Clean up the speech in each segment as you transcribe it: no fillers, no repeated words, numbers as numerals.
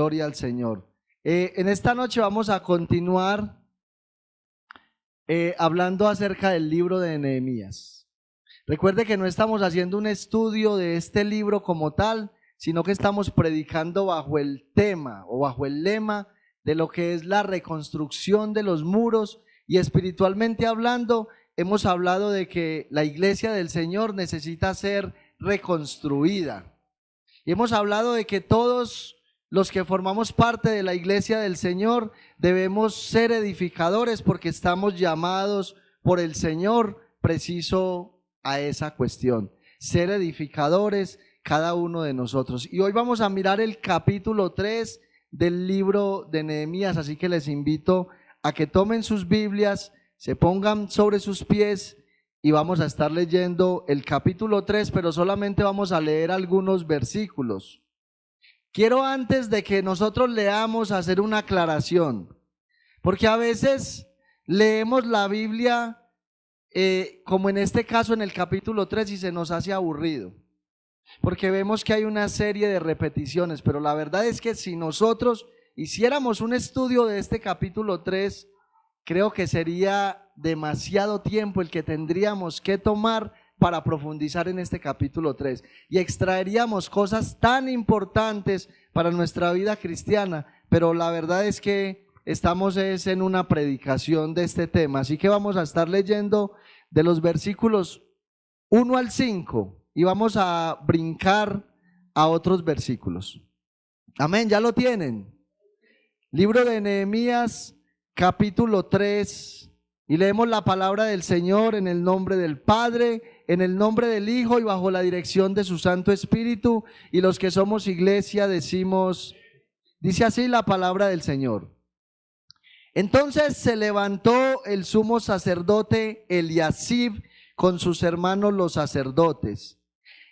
Gloria al Señor. En esta noche vamos a continuar hablando acerca del libro de Nehemías. Recuerde que no estamos haciendo un estudio de este libro como tal, sino que estamos predicando bajo el tema o bajo el lema de lo que es la reconstrucción de los muros, y espiritualmente hablando, hemos hablado de que la iglesia del Señor necesita ser reconstruida. Y hemos hablado de que todos los que formamos parte de la iglesia del Señor debemos ser edificadores porque estamos llamados por el Señor preciso a esa cuestión, ser edificadores cada uno de nosotros. Y hoy vamos a mirar el capítulo 3 del libro de Nehemías, así que les invito a que tomen sus Biblias, se pongan sobre sus pies y vamos a estar leyendo el capítulo 3, pero solamente vamos a leer algunos versículos. Quiero, antes de que nosotros leamos, hacer una aclaración, porque a veces leemos la Biblia como en este caso en el capítulo 3 y se nos hace aburrido, porque vemos que hay una serie de repeticiones, pero la verdad es que si nosotros hiciéramos un estudio de este capítulo 3, creo que sería demasiado tiempo el que tendríamos que tomar para profundizar en este capítulo 3 y extraeríamos cosas tan importantes para nuestra vida cristiana, pero la verdad es que estamos en una predicación de este tema, así que vamos a estar leyendo de los versículos 1 al 5 y vamos a brincar a otros versículos. Amén, ¿ya lo tienen? Libro de Nehemías, capítulo 3, y leemos la palabra del Señor en el nombre del Padre, en el nombre del Hijo y bajo la dirección de su Santo Espíritu, y los que somos iglesia decimos, dice así la palabra del Señor. Entonces se levantó el sumo sacerdote Eliasib con sus hermanos los sacerdotes,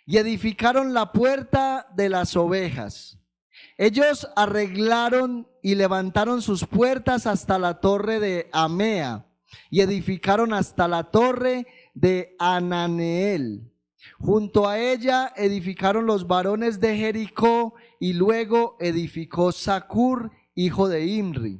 y edificaron la puerta de las ovejas. Ellos arreglaron y levantaron sus puertas hasta la torre de Amea y edificaron hasta la torre de Ananeel. Junto a ella edificaron los varones de Jericó y luego edificó Zacur, hijo de Imri.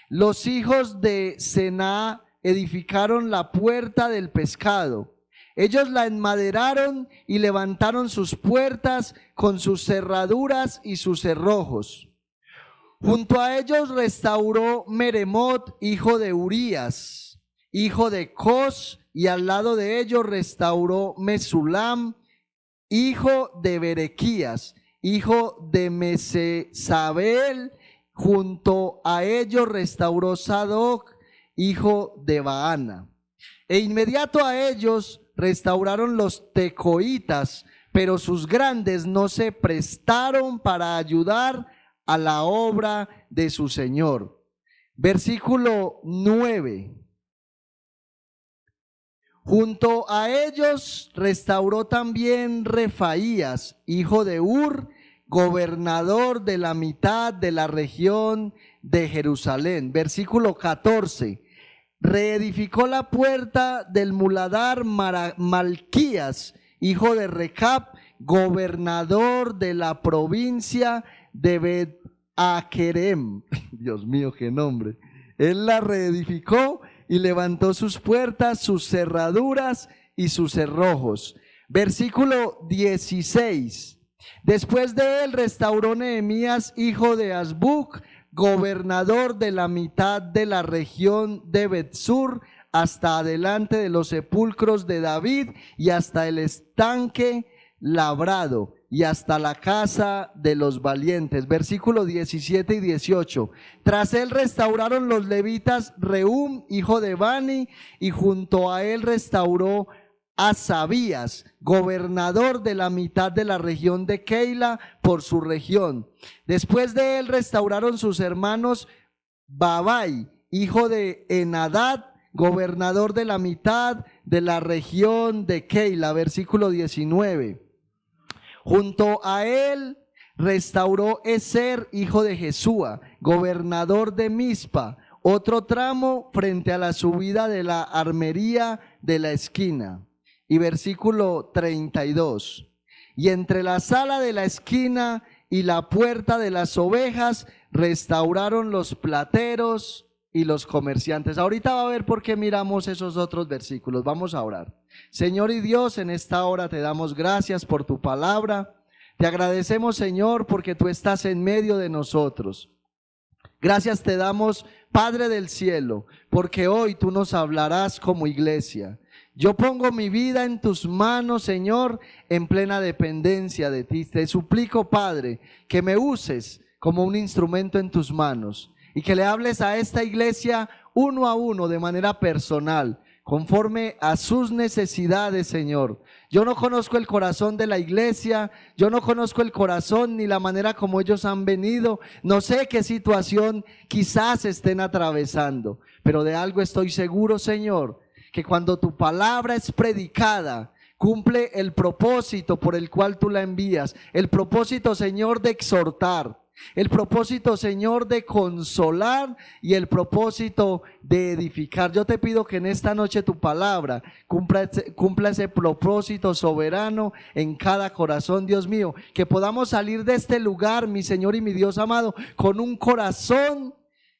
Los hijos de Sená edificaron la puerta del pescado. Ellos la enmaderaron y levantaron sus puertas con sus cerraduras y sus cerrojos. Junto a ellos restauró Meremot, hijo de Urías, hijo de Cos, y al lado de ellos restauró Mesulam, hijo de Berequías, hijo de Mesesabel. Junto a ellos restauró Sadoc, hijo de Baana. E inmediato a ellos restauraron los tecoitas, pero sus grandes no se prestaron para ayudar a la obra de su Señor. Versículo 9. Junto a ellos restauró también Refaías, hijo de Ur, gobernador de la mitad de la región de Jerusalén. Versículo 14. Reedificó la puerta del muladar Malquías, hijo de Recab, gobernador de la provincia de Bet-Akerem. Dios mío, qué nombre. Él la reedificó y levantó sus puertas, sus cerraduras y sus cerrojos. Versículo 16. Después de él restauró Nehemías, hijo de Azbuc, gobernador de la mitad de la región de Betsur, hasta adelante de los sepulcros de David y hasta el estanque labrado y hasta la casa de los valientes. Versículos 17 y 18. Tras él restauraron los levitas Reum, hijo de Bani, y junto a él restauró Asabías, gobernador de la mitad de la región de Keila por su región. Después de él restauraron sus hermanos Babai, hijo de Enadad, gobernador de la mitad de la región de Keila. Versículo 19. Junto a él restauró Ezer, hijo de Jesúa, gobernador de Mizpa, otro tramo frente a la subida de la armería de la esquina. Y versículo 32. Y entre la sala de la esquina y la puerta de las ovejas restauraron los plateros y los comerciantes. Ahorita va a ver por qué miramos esos otros versículos. Vamos a orar. Señor y Dios, en esta hora te damos gracias por tu palabra. Te agradecemos, Señor, porque tú estás en medio de nosotros. Gracias te damos, Padre del cielo, porque hoy tú nos hablarás como iglesia. Yo pongo mi vida en tus manos, Señor, en plena dependencia de ti. Te suplico, Padre, que me uses como un instrumento en tus manos y que le hables a esta iglesia uno a uno de manera personal, conforme a sus necesidades, Señor. Yo no conozco el corazón de la iglesia, yo no conozco el corazón ni la manera como ellos han venido, no sé qué situación quizás estén atravesando, pero de algo estoy seguro, Señor, que cuando tu palabra es predicada, cumple el propósito por el cual tú la envías, el propósito, Señor, de exhortar, el propósito, Señor, de consolar y el propósito de edificar. Yo te pido que en esta noche tu palabra cumpla ese propósito soberano en cada corazón, Dios mío, que podamos salir de este lugar, mi Señor y mi Dios amado, con un corazón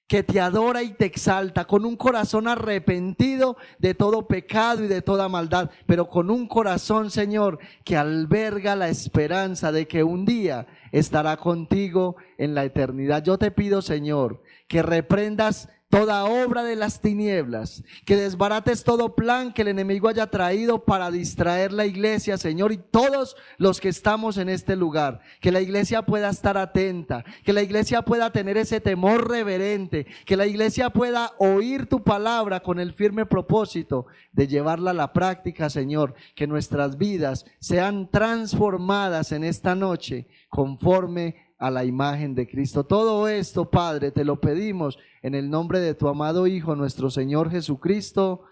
que te adora y te exalta, con un corazón arrepentido de todo pecado y de toda maldad, pero con un corazón, Señor, que alberga la esperanza de que un día estará contigo en la eternidad. Yo te pido, Señor, que reprendas toda obra de las tinieblas, que desbarates todo plan que el enemigo haya traído para distraer la iglesia, Señor, y todos los que estamos en este lugar, que la iglesia pueda estar atenta, que la iglesia pueda tener ese temor reverente, que la iglesia pueda oír tu palabra con el firme propósito de llevarla a la práctica, Señor, que nuestras vidas sean transformadas en esta noche conforme a la imagen de Cristo. Todo esto, Padre, te lo pedimos en el nombre de tu amado Hijo, nuestro Señor Jesucristo.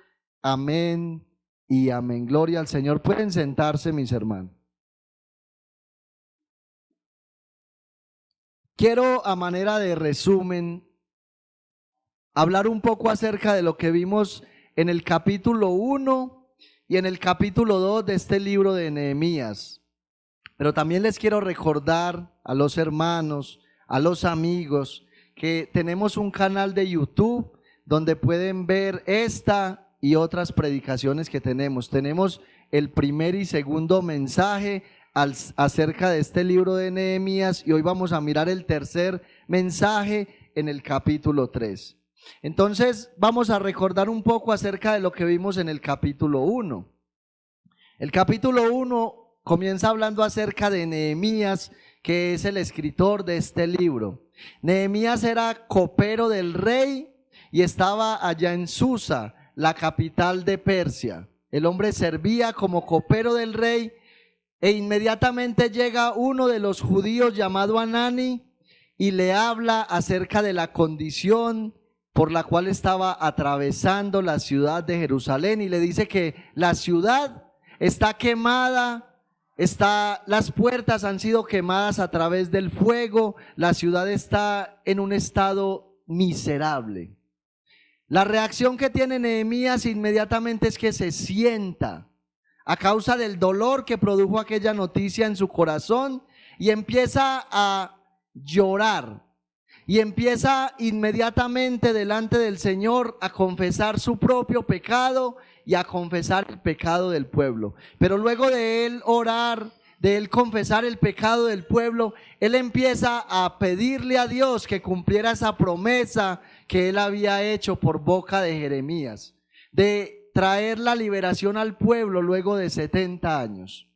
Amén y amén. Gloria al Señor. Pueden sentarse, mis hermanos. Quiero, a manera de resumen, hablar un poco acerca de lo que vimos en el capítulo 1 y en el capítulo 2 de este libro de Nehemías. Pero también les quiero recordar a los hermanos, a los amigos, que tenemos un canal de YouTube donde pueden ver esta y otras predicaciones que tenemos. Tenemos el primer y segundo mensaje acerca de este libro de Nehemías y hoy vamos a mirar el tercer mensaje en el capítulo 3. Entonces vamos a recordar un poco acerca de lo que vimos en el capítulo 1. El capítulo 1 comienza hablando acerca de Nehemías, que es el escritor de este libro. Nehemías era copero del rey y estaba allá en Susa, la capital de Persia. El hombre servía como copero del rey e inmediatamente llega uno de los judíos llamado Anani y le habla acerca de la condición por la cual estaba atravesando la ciudad de Jerusalén y le dice que la ciudad está quemada. Las puertas han sido quemadas a través del fuego, la ciudad está en un estado miserable. La reacción que tiene Nehemías inmediatamente es que se sienta a causa del dolor que produjo aquella noticia en su corazón y empieza a llorar y empieza inmediatamente delante del Señor a confesar su propio pecado y a confesar el pecado del pueblo. Pero luego de él orar, de él confesar el pecado del pueblo, él empieza a pedirle a Dios que cumpliera esa promesa que él había hecho por boca de Jeremías, de traer la liberación al pueblo luego de 70 años.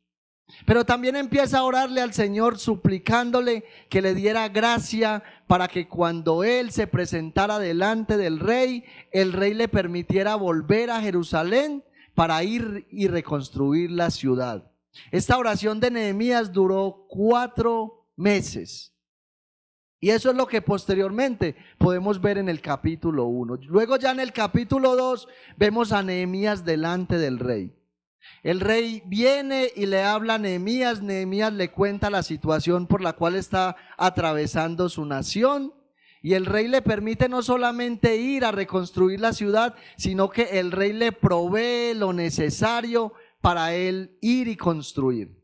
Pero también empieza a orarle al Señor suplicándole que le diera gracia para que cuando él se presentara delante del rey, el rey le permitiera volver a Jerusalén para ir y reconstruir la ciudad. Esta oración de Nehemías duró 4 meses. Y eso es lo que posteriormente podemos ver en el capítulo 1. Luego ya en el capítulo 2 vemos a Nehemías delante del rey. El rey viene y le habla a Nehemías. Nehemías le cuenta la situación por la cual está atravesando su nación. Y el rey le permite no solamente ir a reconstruir la ciudad, sino que el rey le provee lo necesario para él ir y construir.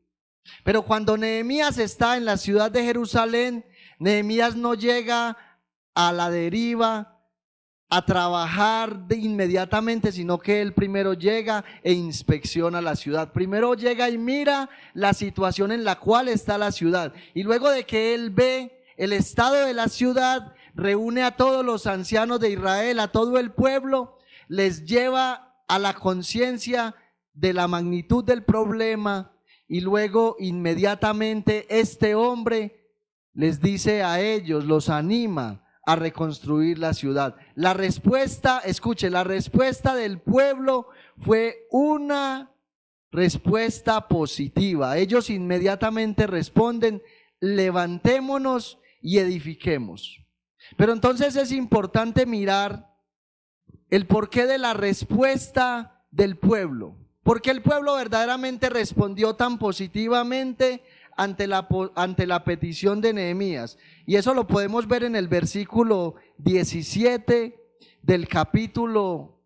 Pero cuando Nehemías está en la ciudad de Jerusalén, Nehemías no llega a la deriva, a trabajar de inmediatamente, sino que él primero llega e inspecciona la ciudad. Primero llega y mira la situación en la cual está la ciudad. Y luego de que él ve el estado de la ciudad, reúne a todos los ancianos de Israel, a todo el pueblo, les lleva a la conciencia de la magnitud del problema y luego inmediatamente este hombre les dice a ellos, los anima a reconstruir la ciudad. La respuesta, escuche, la respuesta del pueblo fue una respuesta positiva. Ellos inmediatamente responden, levantémonos y edifiquemos. Pero entonces es importante mirar el porqué de la respuesta del pueblo. ¿Por qué el pueblo verdaderamente respondió tan positivamente ante la petición de Nehemías? Y eso lo podemos ver en el versículo 17 del capítulo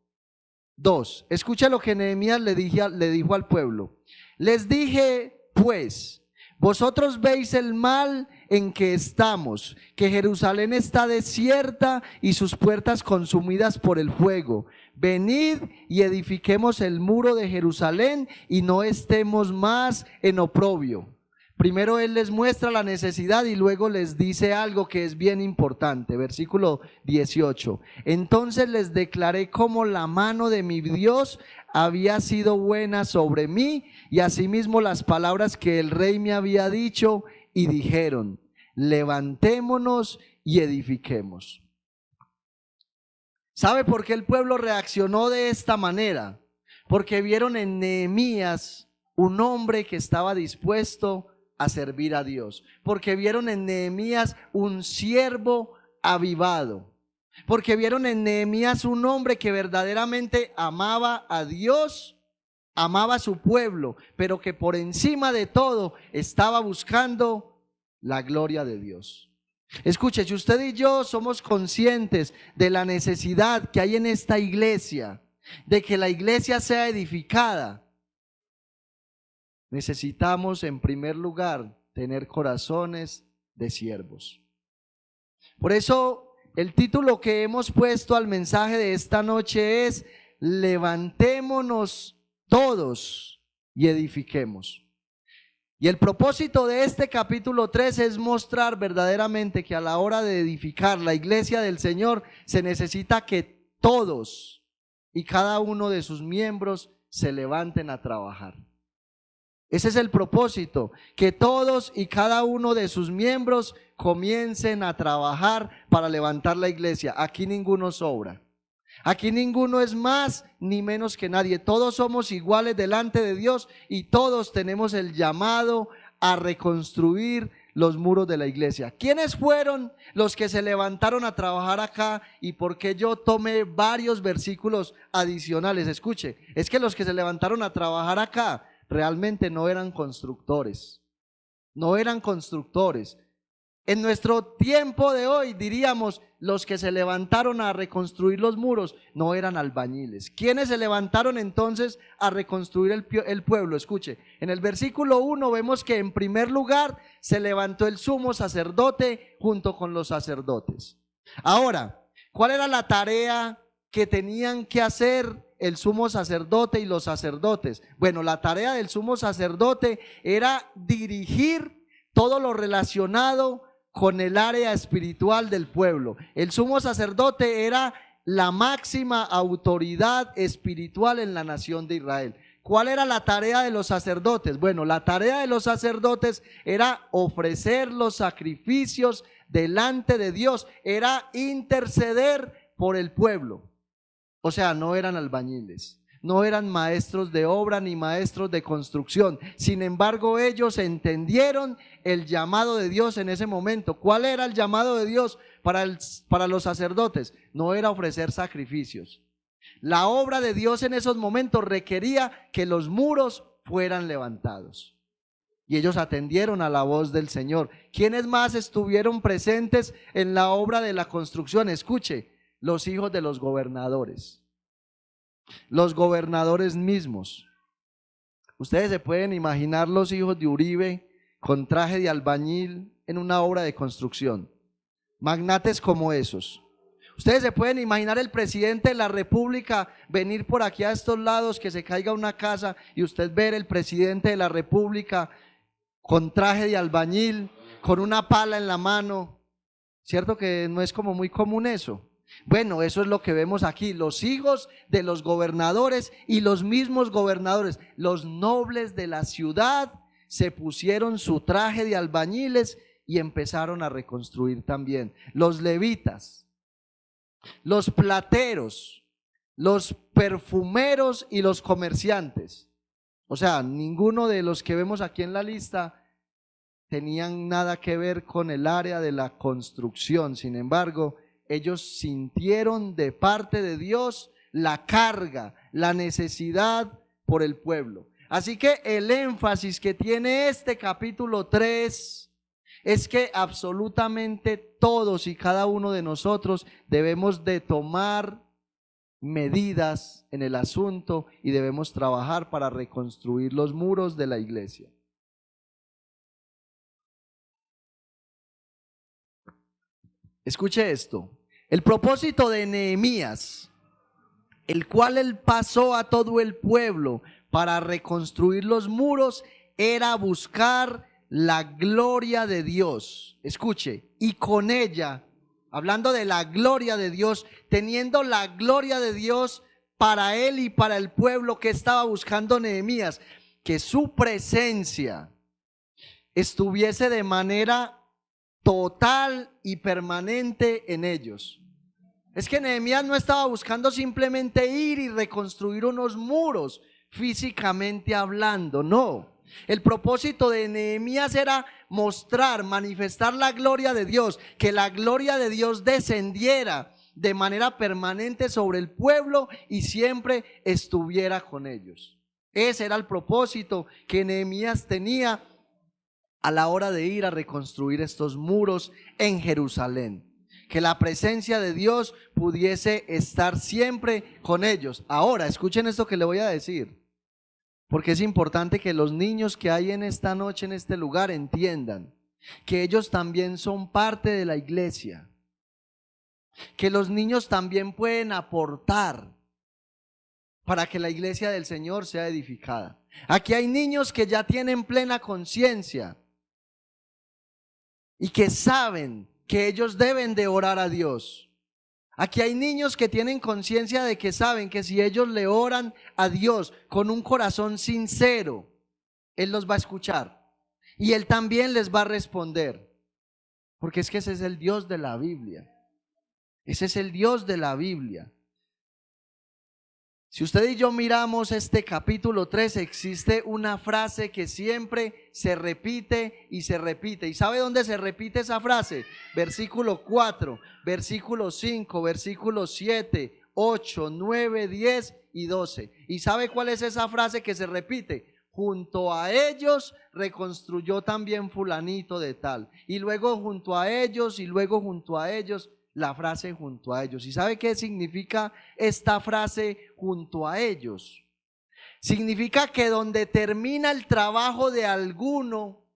2. Escucha lo que Nehemías le dijo al pueblo. Les dije, pues, vosotros veis el mal en que estamos, que Jerusalén está desierta y sus puertas consumidas por el fuego. Venid y edifiquemos el muro de Jerusalén y no estemos más en oprobio. Primero él les muestra la necesidad y luego les dice algo que es bien importante. Versículo 18. Entonces les declaré cómo la mano de mi Dios había sido buena sobre mí y asimismo las palabras que el rey me había dicho, y dijeron, levantémonos y edifiquemos. ¿Sabe por qué el pueblo reaccionó de esta manera? Porque vieron en Nehemías un hombre que estaba dispuesto a servir a Dios. Porque vieron en Nehemías un siervo avivado. Porque vieron en Nehemías un hombre que verdaderamente amaba a Dios, amaba a su pueblo, pero que por encima de todo estaba buscando la gloria de Dios. Escuche, si usted y yo somos conscientes de la necesidad que hay en esta iglesia, de que la iglesia sea edificada, necesitamos en primer lugar tener corazones de siervos. Por eso el título que hemos puesto al mensaje de esta noche es: levantémonos todos y edifiquemos. Y el propósito de este capítulo 3 es mostrar verdaderamente que a la hora de edificar la iglesia del Señor se necesita que todos y cada uno de sus miembros se levanten a trabajar. Ese es el propósito, que todos y cada uno de sus miembros comiencen a trabajar para levantar la iglesia. Aquí ninguno sobra. Aquí ninguno es más ni menos que nadie. Todos somos iguales delante de Dios y todos tenemos el llamado a reconstruir los muros de la iglesia. ¿Quiénes fueron los que se levantaron a trabajar acá? Y por qué yo tomé varios versículos adicionales. Escuche, es que los que se levantaron a trabajar acá realmente no eran constructores. No eran constructores. En nuestro tiempo de hoy diríamos, los que se levantaron a reconstruir los muros no eran albañiles. ¿Quiénes se levantaron entonces a reconstruir el pueblo? Escuche, en el versículo 1 vemos que en primer lugar se levantó el sumo sacerdote junto con los sacerdotes. Ahora, ¿cuál era la tarea que tenían que hacer el sumo sacerdote y los sacerdotes? Bueno, la tarea del sumo sacerdote era dirigir todo lo relacionado con el área espiritual del pueblo. El sumo sacerdote era la máxima autoridad espiritual en la nación de Israel. ¿Cuál era la tarea de los sacerdotes? Bueno, la tarea de los sacerdotes era ofrecer los sacrificios delante de Dios, era interceder por el pueblo. O sea, no eran albañiles, no eran maestros de obra ni maestros de construcción. Sin embargo, ellos entendieron el llamado de Dios en ese momento. ¿Cuál era el llamado de Dios para los sacerdotes? No era ofrecer sacrificios. La obra de Dios en esos momentos requería que los muros fueran levantados. Y ellos atendieron a la voz del Señor. ¿Quiénes más estuvieron presentes en la obra de la construcción? Escuche, los hijos de los gobernadores mismos. Ustedes se pueden imaginar los hijos de Uribe con traje de albañil en una obra de construcción. Magnates como esos. Ustedes se pueden imaginar el presidente de la República venir por aquí a estos lados, que se caiga una casa y usted ver el presidente de la República con traje de albañil, con una pala en la mano. ¿Cierto que no es como muy común eso? Bueno, eso es lo que vemos aquí, los hijos de los gobernadores y los mismos gobernadores, los nobles de la ciudad se pusieron su traje de albañiles y empezaron a reconstruir también. Los levitas, los plateros, los perfumeros y los comerciantes. O sea, ninguno de los que vemos aquí en la lista tenían nada que ver con el área de la construcción. Sin embargo, ellos sintieron de parte de Dios la carga, la necesidad por el pueblo. Así que el énfasis que tiene este capítulo 3 es que absolutamente todos y cada uno de nosotros debemos de tomar medidas en el asunto y debemos trabajar para reconstruir los muros de la iglesia. Escuche esto, el propósito de Nehemías, el cual él pasó a todo el pueblo para reconstruir los muros, era buscar la gloria de Dios. Escuche, y con ella, hablando de la gloria de Dios, teniendo la gloria de Dios para él y para el pueblo que estaba buscando Nehemías, que su presencia estuviese de manera total y permanente en ellos. Es que Nehemías no estaba buscando simplemente ir y reconstruir unos muros físicamente hablando, no. El propósito de Nehemías era mostrar, manifestar la gloria de Dios, que la gloria de Dios descendiera de manera permanente sobre el pueblo y siempre estuviera con ellos. Ese era el propósito que Nehemías tenía a la hora de ir a reconstruir estos muros en Jerusalén. Que la presencia de Dios pudiese estar siempre con ellos. Ahora, escuchen esto que le voy a decir, porque es importante que los niños que hay en esta noche, en este lugar, entiendan que ellos también son parte de la iglesia. Que los niños también pueden aportar para que la iglesia del Señor sea edificada. Aquí hay niños que ya tienen plena conciencia y que saben que ellos deben de orar a Dios. Aquí hay niños que tienen conciencia de que saben que si ellos le oran a Dios con un corazón sincero, Él los va a escuchar y Él también les va a responder. Porque es que ese es el Dios de la Biblia. Ese es el Dios de la Biblia. Si usted y yo miramos este capítulo 3, existe una frase que siempre se repite y se repite. ¿Y sabe dónde se repite esa frase? Versículo 4, versículo 5, versículo 7, 8, 9, 10 y 12. ¿Y sabe cuál es esa frase que se repite? Junto a ellos reconstruyó también fulanito de tal. Y luego junto a ellos, y luego junto a ellos. La frase junto a ellos. ¿Y sabe qué significa esta frase junto a ellos? Significa que donde termina el trabajo de alguno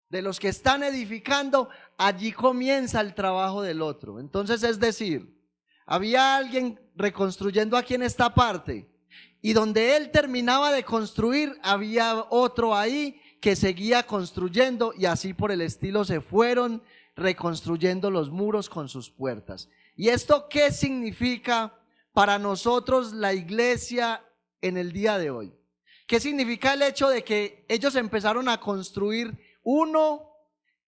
de los que están edificando, allí comienza el trabajo del otro. Entonces, es decir, había alguien reconstruyendo aquí en esta parte y donde él terminaba de construir, había otro ahí que seguía construyendo y así por el estilo se fueron reconstruyendo los muros con sus puertas. ¿Y esto qué significa para nosotros la iglesia en el día de hoy? ¿Qué significa el hecho de que ellos empezaron a construir? Uno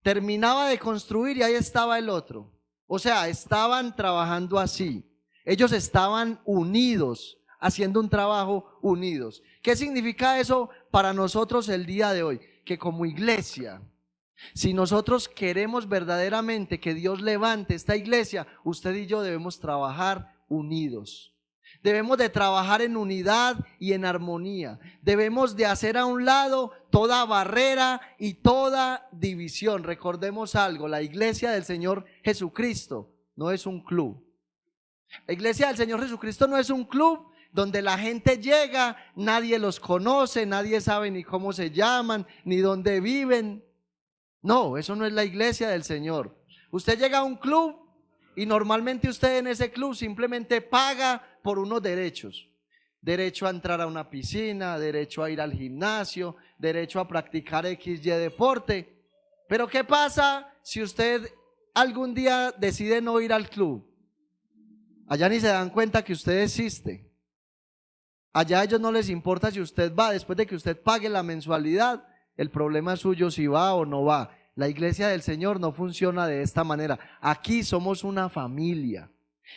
terminaba de construir y ahí estaba el otro. O sea, estaban trabajando así. Ellos estaban unidos, haciendo un trabajo unidos. ¿Qué significa eso para nosotros el día de hoy? Que como iglesia, si nosotros queremos verdaderamente que Dios levante esta iglesia, usted y yo debemos trabajar unidos. Debemos de trabajar en unidad y en armonía. Debemos de hacer a un lado toda barrera y toda división. Recordemos algo, la iglesia del Señor Jesucristo no es un club. La iglesia del Señor Jesucristo no es un club donde la gente llega, nadie los conoce, nadie sabe ni cómo se llaman, ni dónde viven. No, eso no es la iglesia del Señor. Usted llega a un club y normalmente usted en ese club simplemente paga por unos derechos. Derecho a entrar a una piscina, derecho a ir al gimnasio, derecho a practicar XY deporte. Pero ¿qué pasa si usted algún día decide no ir al club? Allá ni se dan cuenta que usted existe. Allá a ellos no les importa si usted va, después de que usted pague la mensualidad, el problema es suyo si va o no va. La iglesia del Señor no funciona de esta manera. Aquí somos una familia.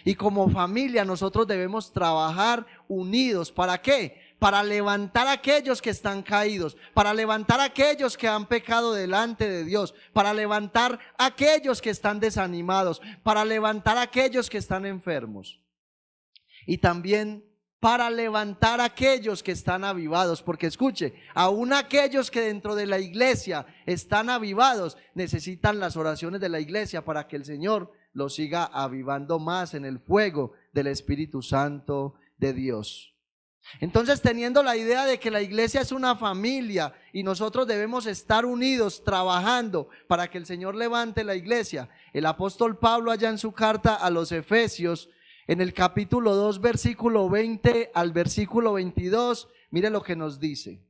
Y como familia nosotros debemos trabajar unidos. ¿Para qué? Para levantar a aquellos que están caídos, para levantar a aquellos que han pecado delante de Dios, para levantar a aquellos que están desanimados, para levantar a aquellos que están enfermos. Y también para levantar a aquellos que están avivados, porque escuche, aún aquellos que dentro de la iglesia están avivados, necesitan las oraciones de la iglesia para que el Señor los siga avivando más en el fuego del Espíritu Santo de Dios. Entonces, teniendo la idea de que la iglesia es una familia y nosotros debemos estar unidos trabajando para que el Señor levante la iglesia, el apóstol Pablo allá en su carta a los Efesios, en el capítulo 2, versículo 20 al versículo 22, mire lo que nos dice: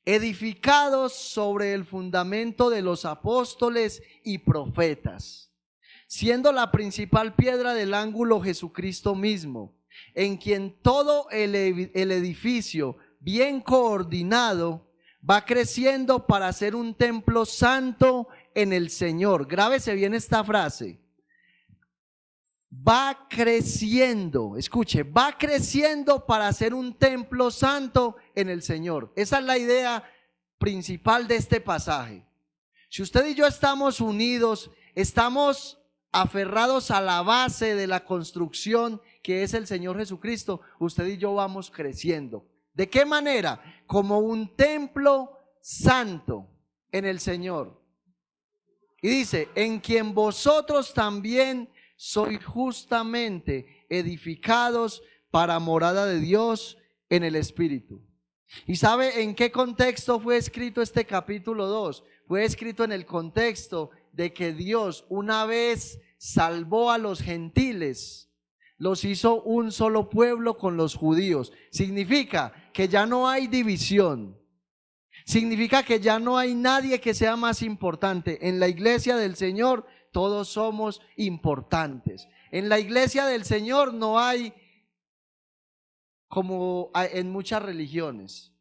edificados sobre el fundamento de los apóstoles y profetas, siendo la principal piedra del ángulo Jesucristo mismo, en quien todo el edificio bien coordinado va creciendo para ser un templo santo en el Señor. Grábese bien esta frase: va creciendo, escuche, va creciendo para ser un templo santo en el Señor. Esa es la idea principal de este pasaje. Si usted y yo estamos unidos, estamos aferrados a la base de la construcción que es el Señor Jesucristo, usted y yo vamos creciendo. ¿De qué manera? Como un templo santo en el Señor. Y dice: en quien vosotros también sois justamente edificados para morada de Dios en el Espíritu. ¿Y sabe en qué contexto fue escrito este capítulo 2? Fue escrito en el contexto de que Dios, una vez salvó a los gentiles, los hizo un solo pueblo con los judíos. Significa que ya no hay división. Significa que ya no hay nadie que sea más importante. En la iglesia del Señor todos somos importantes. En la iglesia del Señor no hay como en muchas religiones.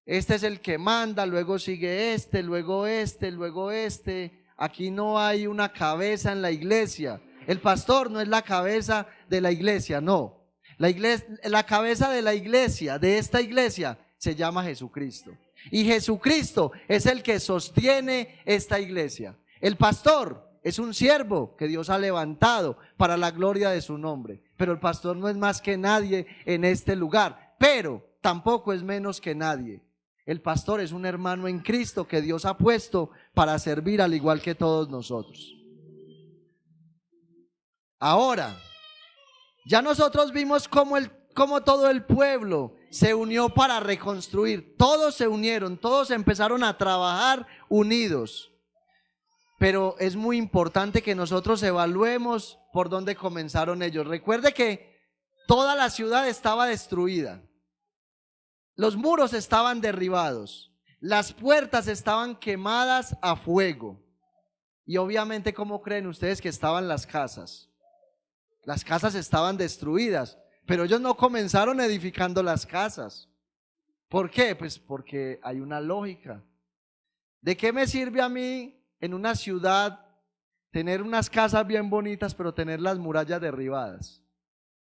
Este es el que manda, luego sigue este, luego este, luego este. Aquí no hay una cabeza en la iglesia. El pastor no es la cabeza de la iglesia, no. La cabeza de la iglesia, de esta iglesia, se llama Jesucristo. Y Jesucristo es el que sostiene esta iglesia. El pastor es un siervo que Dios ha levantado para la gloria de su nombre. Pero el pastor no es más que nadie en este lugar, pero tampoco es menos que nadie. El pastor es un hermano en Cristo que Dios ha puesto para servir al igual que todos nosotros. Ahora, ya nosotros vimos cómo todo el pueblo se unió para reconstruir. Todos se unieron, todos empezaron a trabajar unidos. Pero es muy importante que nosotros evaluemos por dónde comenzaron ellos. Recuerde que toda la ciudad estaba destruida. Los muros estaban derribados. Las puertas estaban quemadas a fuego. Y obviamente, ¿cómo creen ustedes que estaban las casas? Las casas estaban destruidas, pero ellos no comenzaron edificando las casas. ¿Por qué? Pues porque hay una lógica. ¿De qué me sirve a mí en una ciudad tener unas casas bien bonitas, pero tener las murallas derribadas?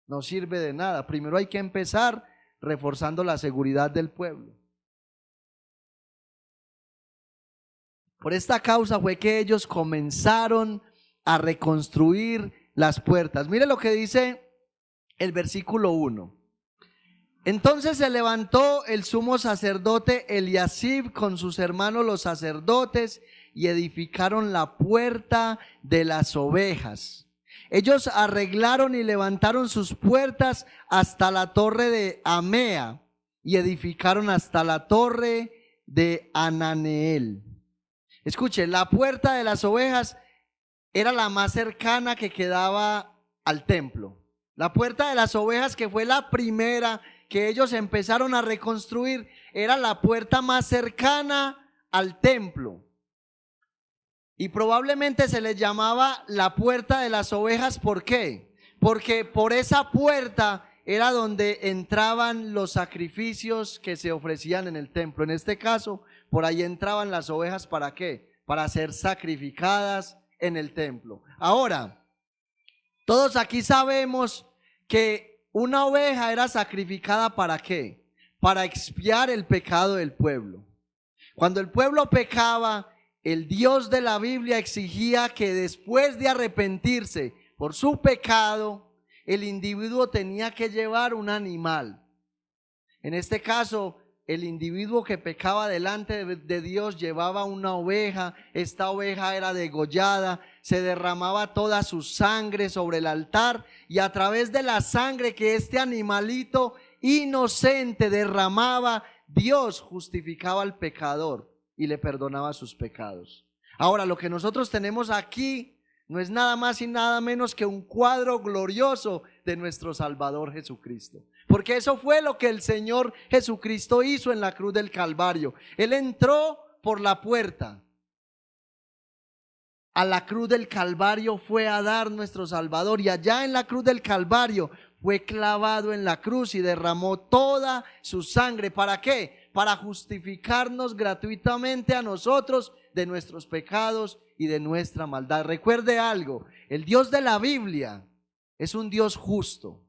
No sirve de nada. Primero hay que empezar reforzando la seguridad del pueblo. Por esta causa fue que ellos comenzaron a reconstruir las puertas. Mire lo que dice el versículo 1. Entonces se levantó el sumo sacerdote Eliasib con sus hermanos los sacerdotes y edificaron la puerta de las ovejas Ellos arreglaron y levantaron sus puertas hasta la torre de Amea y edificaron hasta la torre de Ananeel. Escuche, la puerta de las ovejas era la más cercana que quedaba al templo. La puerta de las ovejas, que fue la primera que ellos empezaron a reconstruir, era la puerta más cercana al templo. Y probablemente se les llamaba la puerta de las ovejas. ¿Por qué? Porque por esa puerta era donde entraban los sacrificios que se ofrecían en el templo. En este caso, por ahí entraban las ovejas. ¿Para qué? Para ser sacrificadas en el templo. Ahora, todos aquí sabemos que una oveja era sacrificada ¿para qué? Para expiar el pecado del pueblo. Cuando el pueblo pecaba, el Dios de la Biblia exigía que después de arrepentirse por su pecado, el individuo tenía que llevar un animal. En este caso, el individuo que pecaba delante de Dios llevaba una oveja. Esta oveja era degollada, se derramaba toda su sangre sobre el altar, y a través de la sangre que este animalito inocente derramaba, Dios justificaba al pecador y le perdonaba sus pecados. Ahora, lo que nosotros tenemos aquí no es nada más y nada menos que un cuadro glorioso de nuestro Salvador Jesucristo. Porque eso fue lo que el Señor Jesucristo hizo en la cruz del Calvario. Él entró por la puerta. A la cruz del Calvario fue a dar nuestro Salvador, y allá en la cruz del Calvario fue clavado en la cruz y derramó toda su sangre. ¿Para qué? Para justificarnos gratuitamente a nosotros de nuestros pecados y de nuestra maldad. Recuerde algo, el Dios de la Biblia es un Dios justo.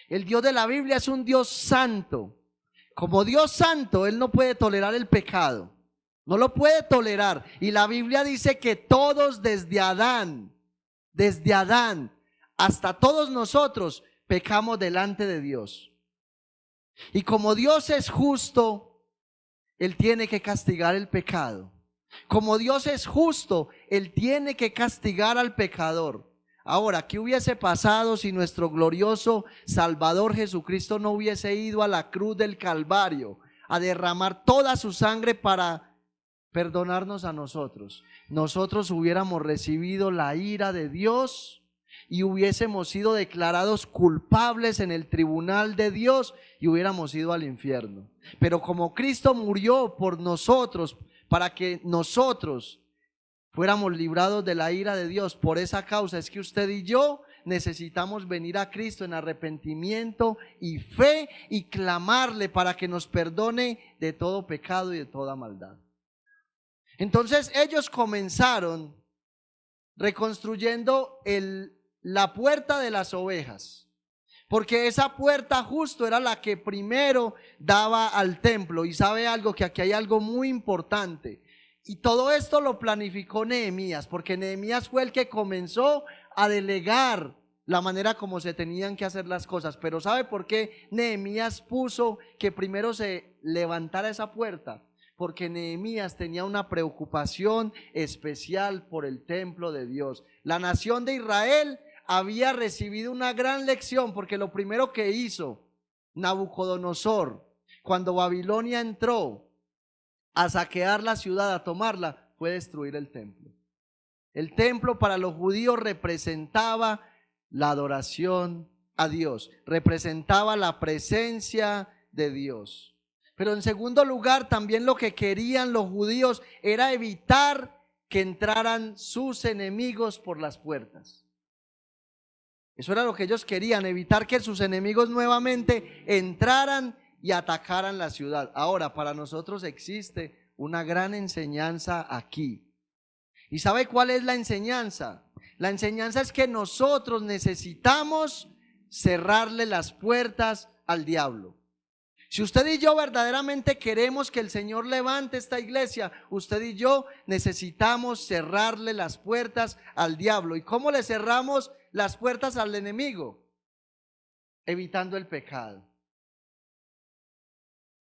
El Dios de la Biblia es un Dios santo. Como Dios santo, Él no puede tolerar el pecado. No lo puede tolerar. Y la Biblia dice que todos desde Adán hasta todos nosotros pecamos delante de Dios. Y como Dios es justo, Él tiene que castigar el pecado. Como Dios es justo, Él tiene que castigar al pecador. Ahora, ¿qué hubiese pasado si nuestro glorioso Salvador Jesucristo no hubiese ido a la cruz del Calvario a derramar toda su sangre para perdonarnos a nosotros? Nosotros hubiéramos recibido la ira de Dios y hubiésemos sido declarados culpables en el tribunal de Dios y hubiéramos ido al infierno. Pero como Cristo murió por nosotros, para que nosotros fuéramos librados de la ira de Dios, por esa causa es que usted y yo necesitamos venir a Cristo en arrepentimiento y fe y clamarle para que nos perdone de todo pecado y de toda maldad. Entonces ellos comenzaron reconstruyendo la puerta de las ovejas, porque esa puerta justo era la que primero daba al templo. Y sabe algo, que aquí hay algo muy importante. Y todo esto lo planificó Nehemías, porque Nehemías fue el que comenzó a delegar la manera como se tenían que hacer las cosas. Pero ¿sabe por qué Nehemías puso que primero se levantara esa puerta? Porque Nehemías tenía una preocupación especial por el templo de Dios. La nación de Israel había recibido una gran lección, porque lo primero que hizo Nabucodonosor cuando Babilonia entró a saquear la ciudad, a tomarla, fue destruir el templo. El templo para los judíos representaba la adoración a Dios, representaba la presencia de Dios. Pero en segundo lugar, también lo que querían los judíos era evitar que entraran sus enemigos por las puertas. Eso era lo que ellos querían, evitar que sus enemigos nuevamente entraran y atacaran la ciudad. Ahora, para nosotros existe una gran enseñanza aquí. ¿Y sabe cuál es la enseñanza? La enseñanza es que nosotros necesitamos cerrarle las puertas al diablo. Si usted y yo verdaderamente queremos que el Señor levante esta iglesia, usted y yo necesitamos cerrarle las puertas al diablo. ¿Y cómo le cerramos las puertas al enemigo? Evitando el pecado.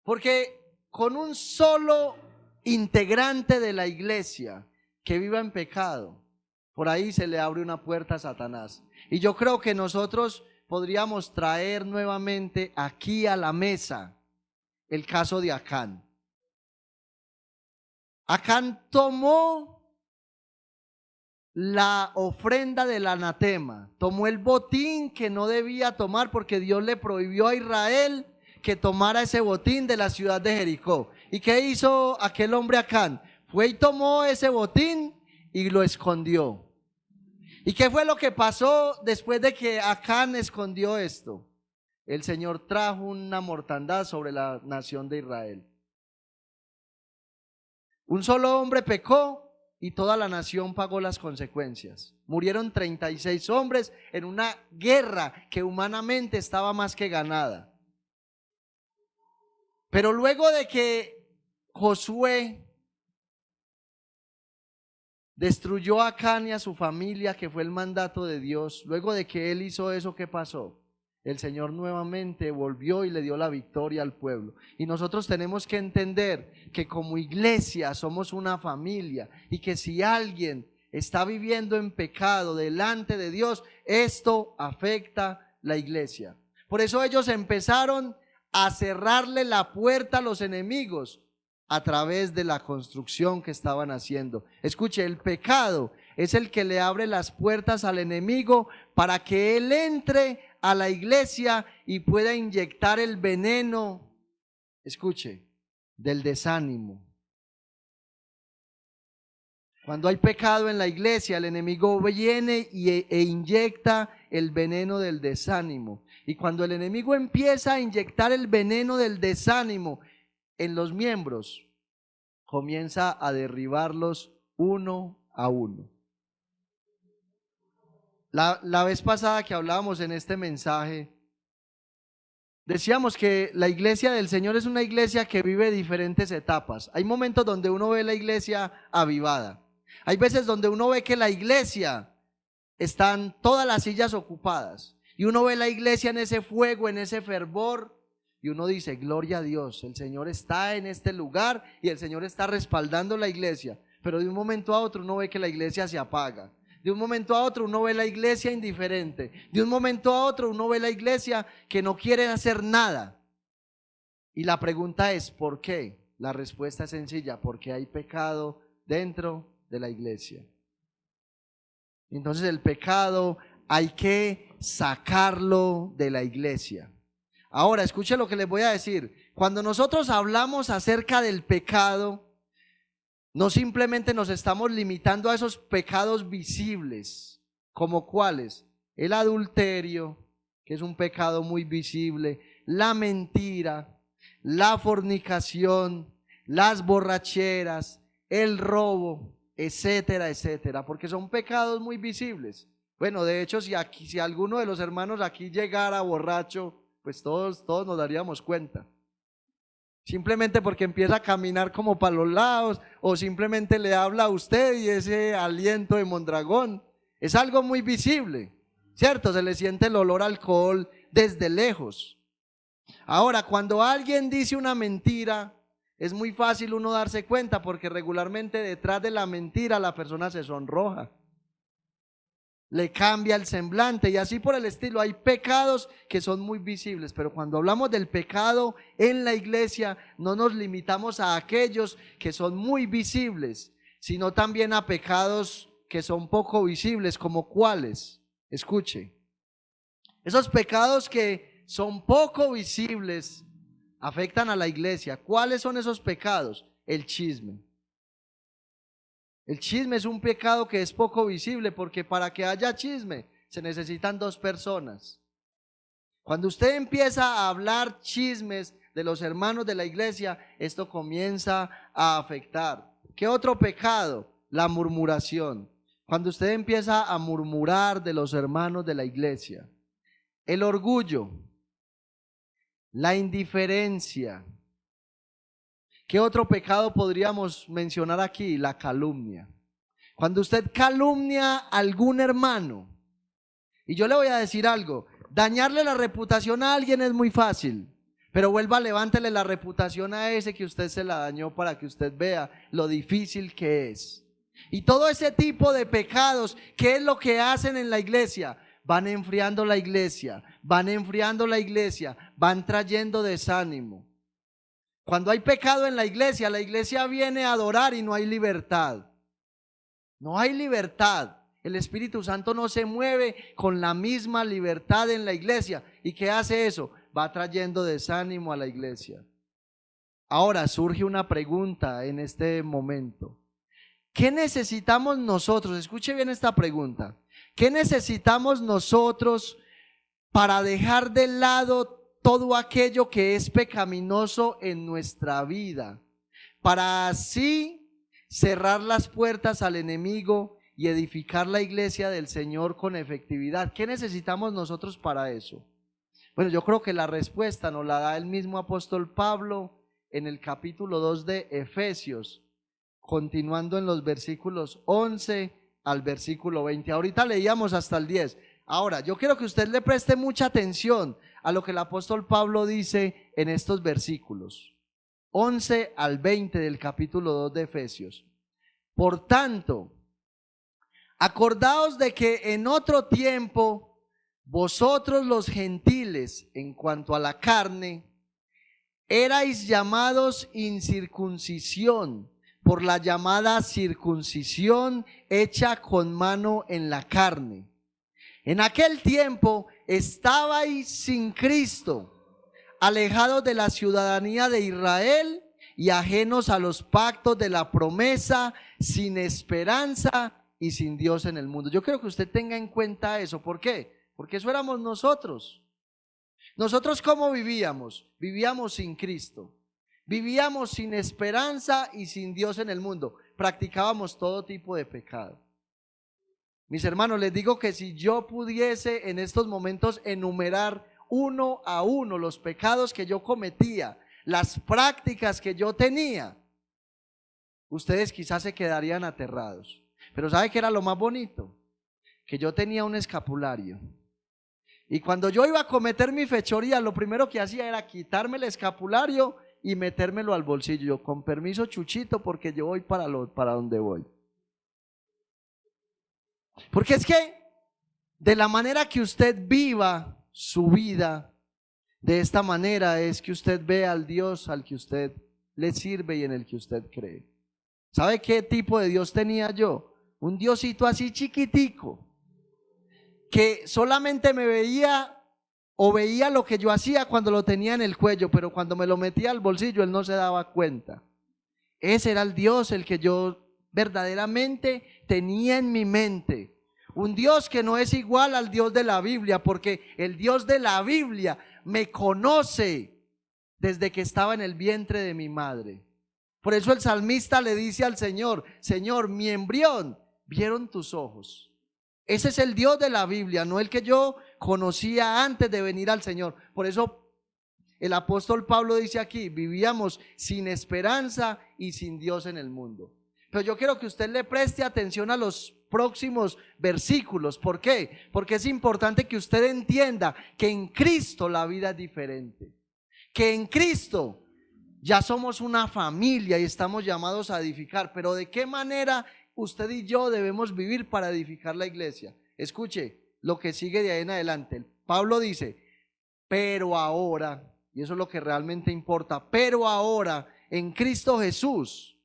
Porque con un solo integrante de la iglesia que viva en pecado, Por ahí se le abre una puerta a Satanás. Y yo creo que nosotros podríamos traer nuevamente aquí a la mesa el caso de Acán. Acán tomó la ofrenda del anatema, tomó el botín que no debía tomar porque Dios le prohibió a Israel que tomara ese botín de la ciudad de Jericó. ¿Y qué hizo aquel hombre Acán? Fue y tomó ese botín y lo escondió. ¿Y qué fue lo que pasó después de que Acán escondió esto? El Señor trajo una mortandad sobre la nación de Israel. Un solo hombre pecó y toda la nación pagó las consecuencias. Murieron 36 hombres en una guerra que humanamente estaba más que ganada. Pero luego de que Josué destruyó a Acán y a su familia, que fue el mandato de Dios, luego de que él hizo eso, ¿qué pasó? El Señor nuevamente volvió y le dio la victoria al pueblo. Y nosotros tenemos que entender que como iglesia somos una familia y que si alguien está viviendo en pecado delante de Dios, esto afecta la iglesia. Por eso ellos empezaron a cerrarle la puerta a los enemigos a través de la construcción que estaban haciendo. Escuche, el pecado es el que le abre las puertas al enemigo para que él entre a la iglesia y pueda inyectar el veneno, escuche, del desánimo. Cuando hay pecado en la iglesia, el enemigo viene e inyecta el veneno del desánimo. Y cuando el enemigo empieza a inyectar el veneno del desánimo en los miembros, comienza a derribarlos uno a uno. La vez pasada que hablábamos en este mensaje, decíamos que la iglesia del Señor es una iglesia que vive diferentes etapas. Hay momentos donde uno ve la iglesia avivada. Hay veces donde uno ve que la iglesia están todas las sillas ocupadas. Y uno ve la iglesia en ese fuego, en ese fervor. Y uno dice, gloria a Dios, el Señor está en este lugar y el Señor está respaldando la iglesia. Pero de un momento a otro uno ve que la iglesia se apaga. De un momento a otro uno ve la iglesia indiferente. De un momento a otro uno ve la iglesia que no quiere hacer nada. Y la pregunta es, ¿por qué? La respuesta es sencilla, porque hay pecado dentro de la iglesia. Entonces el pecado hay que sacarlo de la iglesia. Ahora, escuche lo que les voy a decir. Cuando nosotros hablamos acerca del pecado, no simplemente nos estamos limitando a esos pecados visibles, como cuáles: el adulterio, que es un pecado muy visible, la mentira, la fornicación, las borracheras, el robo, etcétera, etcétera, porque son pecados muy visibles. Bueno, de hecho, si alguno de los hermanos aquí llegara borracho, pues todos nos daríamos cuenta. Simplemente porque empieza a caminar como para los lados, o simplemente le habla a usted y ese aliento de Mondragón es algo muy visible, ¿cierto? Se le siente el olor a alcohol desde lejos. Ahora, cuando alguien dice una mentira, es muy fácil uno darse cuenta, porque regularmente detrás de la mentira la persona se sonroja, le cambia el semblante y así por el estilo. Hay pecados que son muy visibles, pero cuando hablamos del pecado en la iglesia no nos limitamos a aquellos que son muy visibles, sino también a pecados que son poco visibles, como cuáles. Escuche, esos pecados que son poco visibles afectan a la iglesia. ¿Cuáles son esos pecados? El chisme. El chisme es un pecado que es poco visible, porque para que haya chisme se necesitan dos personas. Cuando usted empieza a hablar chismes de los hermanos de la iglesia, esto comienza a afectar. ¿Qué otro pecado? La murmuración. Cuando usted empieza a murmurar de los hermanos de la iglesia. El orgullo, la indiferencia. ¿Qué otro pecado podríamos mencionar aquí? La calumnia. Cuando usted calumnia a algún hermano, y yo le voy a decir algo, dañarle la reputación a alguien es muy fácil, pero vuelva, levántele la reputación a ese que usted se la dañó, para que usted vea lo difícil que es. Y todo ese tipo de pecados, ¿qué es lo que hacen en la iglesia? Van enfriando la iglesia, van enfriando la iglesia, van trayendo desánimo. Cuando hay pecado en la iglesia viene a adorar y no hay libertad. No hay libertad. El Espíritu Santo no se mueve con la misma libertad en la iglesia. ¿Y qué hace eso? Va trayendo desánimo a la iglesia. Ahora surge una pregunta en este momento. ¿Qué necesitamos nosotros? Escuche bien esta pregunta. ¿Qué necesitamos nosotros para dejar de lado todo aquello que es pecaminoso en nuestra vida? Para así cerrar las puertas al enemigo y edificar la iglesia del Señor con efectividad. ¿Qué necesitamos nosotros para eso? Bueno, yo creo que la respuesta nos la da el mismo apóstol Pablo en el capítulo 2 de Efesios, continuando en los versículos 11 al versículo 20. Ahorita leíamos hasta el 10. Ahora, yo quiero que usted le preste mucha atención a lo que el apóstol Pablo dice en estos versículos 11 al 20 del capítulo 2 de Efesios. Por tanto, acordaos de que en otro tiempo vosotros los gentiles, en cuanto a la carne, erais llamados incircuncisión por la llamada circuncisión hecha con mano en la carne. En aquel tiempo estabais sin Cristo, alejados de la ciudadanía de Israel y ajenos a los pactos de la promesa, sin esperanza y sin Dios en el mundo. Yo quiero que usted tenga en cuenta eso. ¿Por qué? Porque eso éramos nosotros. Nosotros, ¿cómo vivíamos? Vivíamos sin Cristo. Vivíamos sin esperanza y sin Dios en el mundo. Practicábamos todo tipo de pecado. Mis hermanos, les digo que si yo pudiese en estos momentos enumerar uno a uno los pecados que yo cometía, las prácticas que yo tenía, ustedes quizás se quedarían aterrados. Pero ¿sabe qué era lo más bonito? Que yo tenía un escapulario. Y cuando yo iba a cometer mi fechoría, lo primero que hacía era quitarme el escapulario y metérmelo al bolsillo. Yo, con permiso, Chuchito, porque yo voy para donde voy. Porque es que de la manera que usted viva su vida, de esta manera es que usted ve al Dios al que usted le sirve y en el que usted cree. ¿Sabe qué tipo de Dios tenía yo? Un Diosito así chiquitico, que solamente me veía o veía lo que yo hacía cuando lo tenía en el cuello, pero cuando me lo metía al bolsillo él no se daba cuenta. Ese era el Dios el que yo verdaderamente tenía en mi mente. Un Dios que no es igual al Dios de la Biblia, porque el Dios de la Biblia me conoce desde que estaba en el vientre de mi madre. Por eso el salmista le dice al Señor: Señor, mi embrión vieron tus ojos. Ese es el Dios de la Biblia, no el que yo conocía antes de venir al Señor. Por eso el apóstol Pablo dice aquí: vivíamos sin esperanza y sin Dios en el mundo. Pero yo quiero que usted le preste atención a los próximos versículos. ¿Por qué? Porque es importante que usted entienda que en Cristo la vida es diferente. Que en Cristo ya somos una familia y estamos llamados a edificar. Pero ¿de qué manera usted y yo debemos vivir para edificar la iglesia? Escuche lo que sigue de ahí en adelante. Pablo dice: pero ahora, y eso es lo que realmente importa, pero ahora en Cristo Jesús,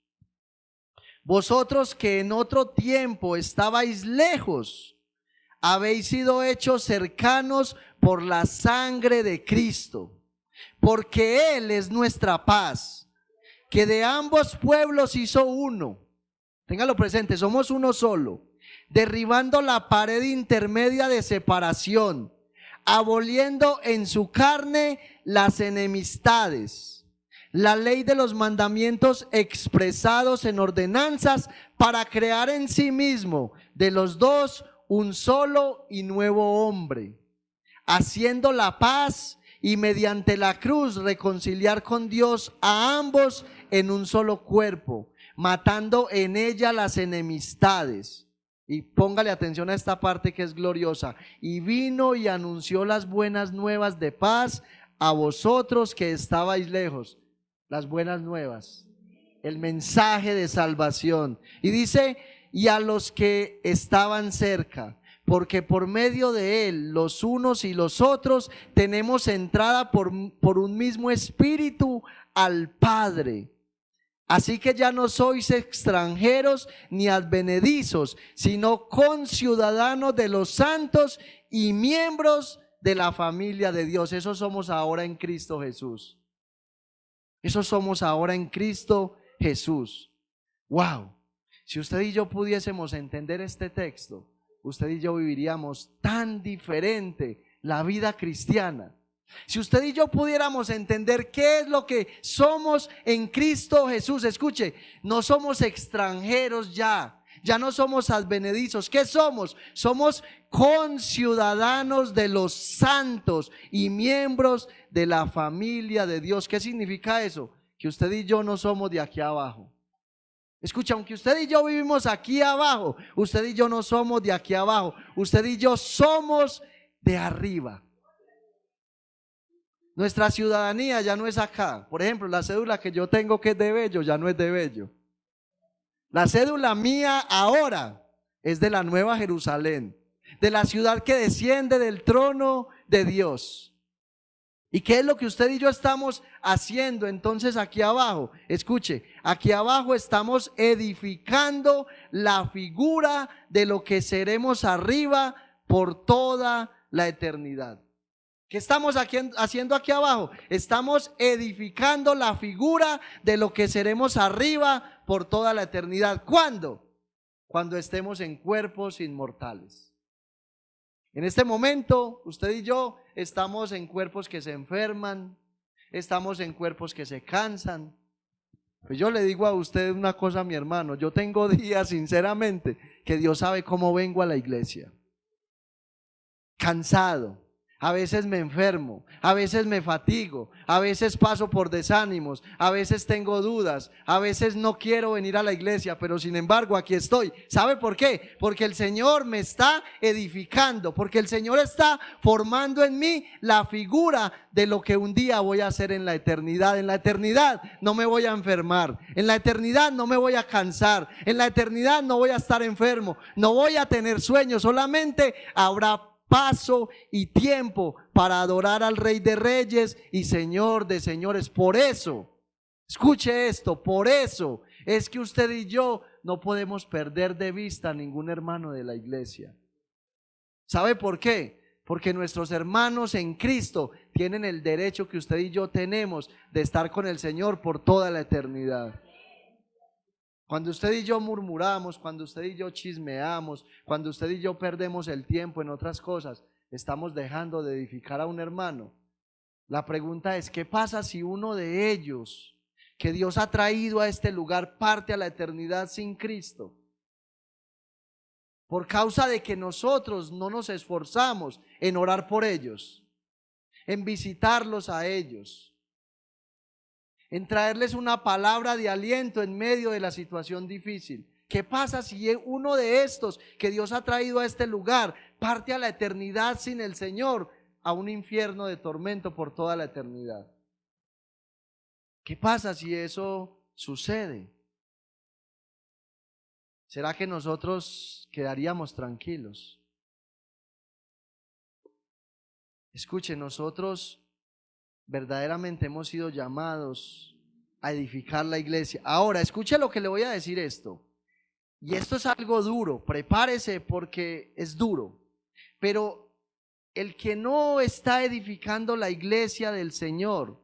vosotros que en otro tiempo estabais lejos, habéis sido hechos cercanos por la sangre de Cristo, porque Él es nuestra paz, que de ambos pueblos hizo uno. Téngalo presente, somos uno solo, derribando la pared intermedia de separación, aboliendo en su carne las enemistades, la ley de los mandamientos expresados en ordenanzas, para crear en sí mismo de los dos un solo y nuevo hombre, haciendo la paz y mediante la cruz reconciliar con Dios a ambos en un solo cuerpo, matando en ella las enemistades. Y póngale atención a esta parte que es gloriosa. Y vino y anunció las buenas nuevas de paz a vosotros que estabais lejos. Las buenas nuevas, el mensaje de salvación. Y dice: y a los que estaban cerca, porque por medio de él, los unos y los otros, tenemos entrada por un mismo espíritu al Padre. Así que ya no sois extranjeros ni advenedizos, sino conciudadanos de los santos y miembros de la familia de Dios. Eso somos ahora en Cristo Jesús. Eso somos ahora en Cristo Jesús. Wow. Si usted y yo pudiésemos entender este texto, usted y yo viviríamos tan diferente la vida cristiana. Si usted y yo pudiéramos entender qué es lo que somos en Cristo Jesús, escuche, no somos extranjeros ya no somos advenedizos. ¿Qué somos? Somos conciudadanos de los santos y miembros de la familia de Dios. ¿Qué significa eso? Que usted y yo no somos de aquí abajo. Escucha, aunque usted y yo vivimos aquí abajo, usted y yo no somos de aquí abajo, usted y yo somos de arriba. Nuestra ciudadanía ya no es acá. Por ejemplo, la cédula que yo tengo, que es de Bello, ya no es de Bello. La cédula mía ahora es de la Nueva Jerusalén, de la ciudad que desciende del trono de Dios. ¿Y qué es lo que usted y yo estamos haciendo entonces aquí abajo? Escuche, aquí abajo estamos edificando la figura de lo que seremos arriba por toda la eternidad. ¿Qué estamos haciendo aquí abajo? Estamos edificando la figura de lo que seremos arriba por toda la eternidad. ¿Cuándo? Cuando estemos en cuerpos inmortales. En este momento, usted y yo estamos en cuerpos que se enferman, estamos en cuerpos que se cansan. Pues yo le digo a usted una cosa, mi hermano, yo tengo días, sinceramente, que Dios sabe cómo vengo a la iglesia. Cansado. A veces me enfermo, a veces me fatigo, a veces paso por desánimos, a veces tengo dudas, a veces no quiero venir a la iglesia, pero sin embargo aquí estoy. ¿Sabe por qué? Porque el Señor me está edificando, porque el Señor está formando en mí la figura de lo que un día voy a hacer en la eternidad. En la eternidad no me voy a enfermar, en la eternidad no me voy a cansar, en la eternidad no voy a estar enfermo, no voy a tener sueños, solamente habrá paso y tiempo para adorar al Rey de Reyes y Señor de Señores. Por eso, escuche esto, por eso es que usted y yo no podemos perder de vista a ningún hermano de la iglesia. ¿Sabe por qué? Porque nuestros hermanos en Cristo tienen el derecho que usted y yo tenemos de estar con el Señor por toda la eternidad. Cuando usted y yo murmuramos, cuando usted y yo chismeamos, cuando usted y yo perdemos el tiempo en otras cosas, estamos dejando de edificar a un hermano. La pregunta es, ¿qué pasa si uno de ellos que Dios ha traído a este lugar parte a la eternidad sin Cristo? Por causa de que nosotros no nos esforzamos en orar por ellos, en visitarlos a ellos, en traerles una palabra de aliento en medio de la situación difícil. ¿Qué pasa si uno de estos que Dios ha traído a este lugar parte a la eternidad sin el Señor, a un infierno de tormento por toda la eternidad? ¿Qué pasa si eso sucede? ¿Será que nosotros quedaríamos tranquilos? Escuche, nosotros verdaderamente hemos sido llamados a edificar la iglesia. Ahora, escuche lo que le voy a decir esto. Y esto es algo duro, prepárese porque es duro. Pero el que no está edificando la iglesia del Señor,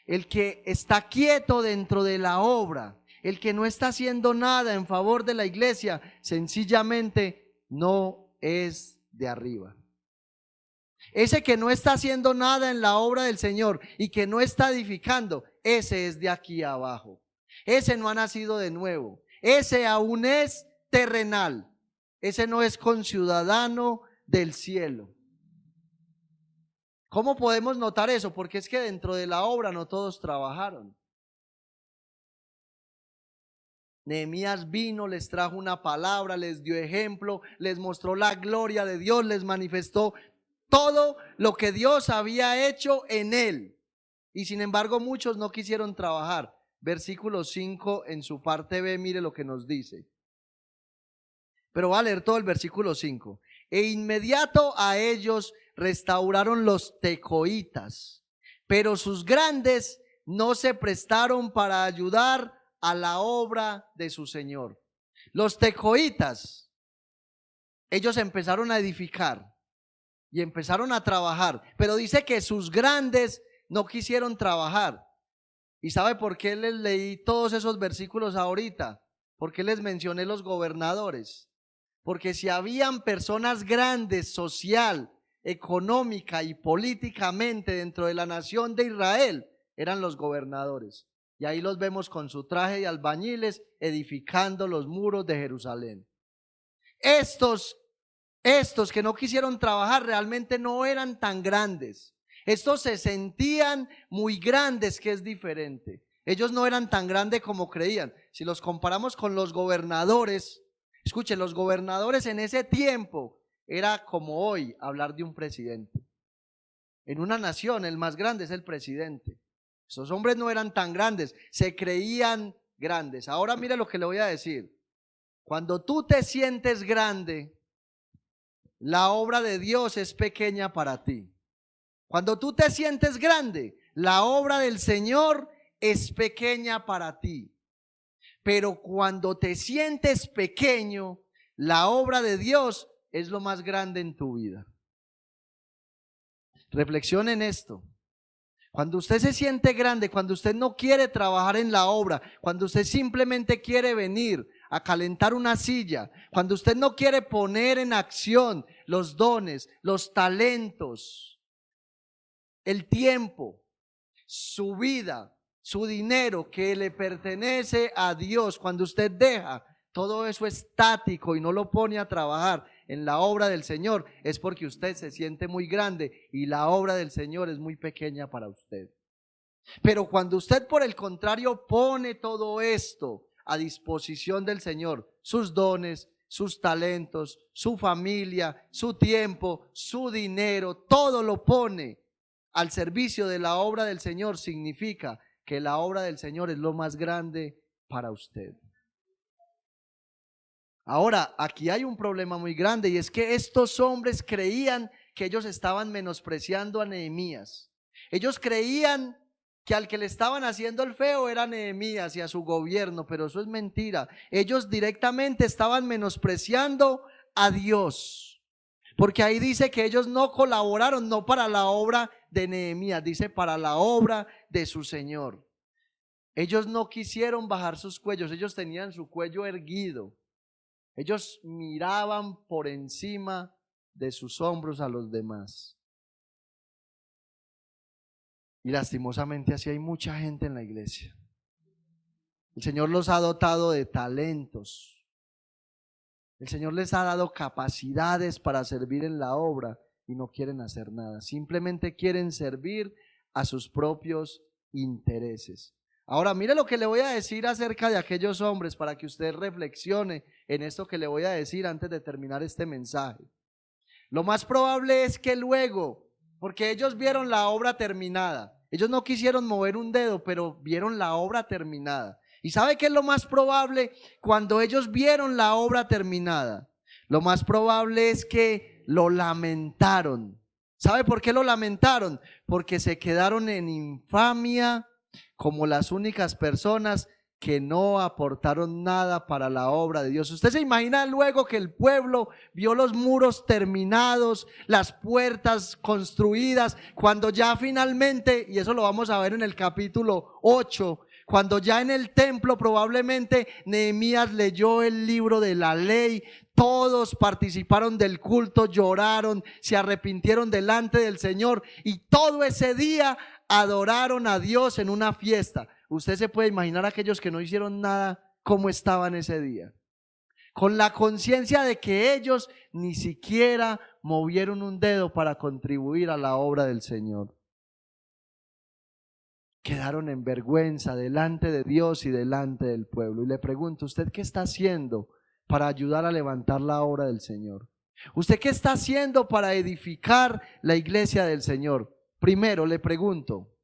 el que está quieto dentro de la obra, el que no está haciendo nada en favor de la iglesia, sencillamente no es de arriba. Ese que no está haciendo nada en la obra del Señor y que no está edificando, ese es de aquí abajo. Ese no ha nacido de nuevo. Ese aún es terrenal. Ese no es conciudadano del cielo. ¿Cómo podemos notar eso? Porque es que dentro de la obra no todos trabajaron. Nehemías vino, les trajo una palabra, les dio ejemplo, les mostró la gloria de Dios, les manifestó todo lo que Dios había hecho en él. Y sin embargo muchos no quisieron trabajar. Versículo 5 en su parte B, mire lo que nos dice. pero voy a leer todo el versículo 5. E inmediato a ellos restauraron los tecoitas, pero sus grandes no se prestaron para ayudar a la obra de su Señor. Los tecoitas, ellos empezaron a edificar y empezaron a trabajar, pero dice que sus grandes no quisieron trabajar. ¿Y sabe por qué les leí todos esos versículos ahorita? ¿Por qué les mencioné los gobernadores? Porque si habían personas grandes social, económica y políticamente dentro de la nación de Israel, eran los gobernadores. Y ahí los vemos con su traje de albañiles edificando los muros de Jerusalén. Estos que no quisieron trabajar realmente no eran tan grandes. Estos se sentían muy grandes, que es diferente. Ellos no eran tan grandes como creían. Si los comparamos con los gobernadores, escuchen, los gobernadores en ese tiempo era como hoy hablar de un presidente. En una nación el más grande es el presidente. Esos hombres no eran tan grandes, se creían grandes. Ahora mire lo que le voy a decir. Cuando tú te sientes grande, la obra de Dios es pequeña para ti. Cuando tú te sientes grande, la obra del Señor es pequeña para ti. Pero cuando te sientes pequeño, la obra de Dios es lo más grande en tu vida. Reflexione en esto. Cuando usted se siente grande, cuando usted no quiere trabajar en la obra, cuando usted simplemente quiere venir a calentar una silla, cuando usted no quiere poner en acción los dones, los talentos, el tiempo, su vida, su dinero que le pertenece a Dios, cuando usted deja todo eso estático y no lo pone a trabajar en la obra del Señor, es porque usted se siente muy grande y la obra del Señor es muy pequeña para usted. Pero cuando usted por el contrario pone todo esto a disposición del Señor, sus dones, sus talentos, su familia, su tiempo, su dinero, todo lo pone al servicio de la obra del Señor, significa que la obra del Señor es lo más grande para usted. Ahora, aquí hay un problema muy grande y es que estos hombres creían que ellos estaban menospreciando a Nehemías. Ellos creían que al que le estaban haciendo el feo era Nehemías y a su gobierno, pero eso es mentira. Ellos directamente estaban menospreciando a Dios, porque ahí dice que ellos no colaboraron, no para la obra de Nehemías, dice para la obra de su Señor. Ellos no quisieron bajar sus cuellos, ellos tenían su cuello erguido. Ellos miraban por encima de sus hombros a los demás. Y lastimosamente así hay mucha gente en la iglesia. El Señor los ha dotado de talentos. El Señor les ha dado capacidades para servir en la obra y no quieren hacer nada. Simplemente quieren servir a sus propios intereses. Ahora, mire lo que le voy a decir acerca de aquellos hombres para que usted reflexione en esto que le voy a decir antes de terminar este mensaje. Lo más probable es que luego, porque ellos vieron la obra terminada, ellos no quisieron mover un dedo, pero vieron la obra terminada. ¿Y sabe qué es lo más probable cuando ellos vieron la obra terminada? Lo más probable es que lo lamentaron. ¿Sabe por qué lo lamentaron? Porque se quedaron en infamia como las únicas personas que no aportaron nada para la obra de Dios. Usted se imagina luego que el pueblo vio los muros terminados, las puertas construidas, cuando ya finalmente, y eso lo vamos a ver en el capítulo 8, cuando ya en el templo probablemente Nehemías leyó el libro de la ley, todos participaron del culto, lloraron, se arrepintieron delante del Señor y todo ese día adoraron a Dios en una fiesta. Usted se puede imaginar a aquellos que no hicieron nada, cómo estaban ese día, con la conciencia de que ellos ni siquiera movieron un dedo para contribuir a la obra del Señor. Quedaron en vergüenza delante de Dios y delante del pueblo. Y le pregunto, ¿usted qué está haciendo para ayudar a levantar la obra del Señor? ¿Usted qué está haciendo para edificar la iglesia del Señor? Primero le pregunto,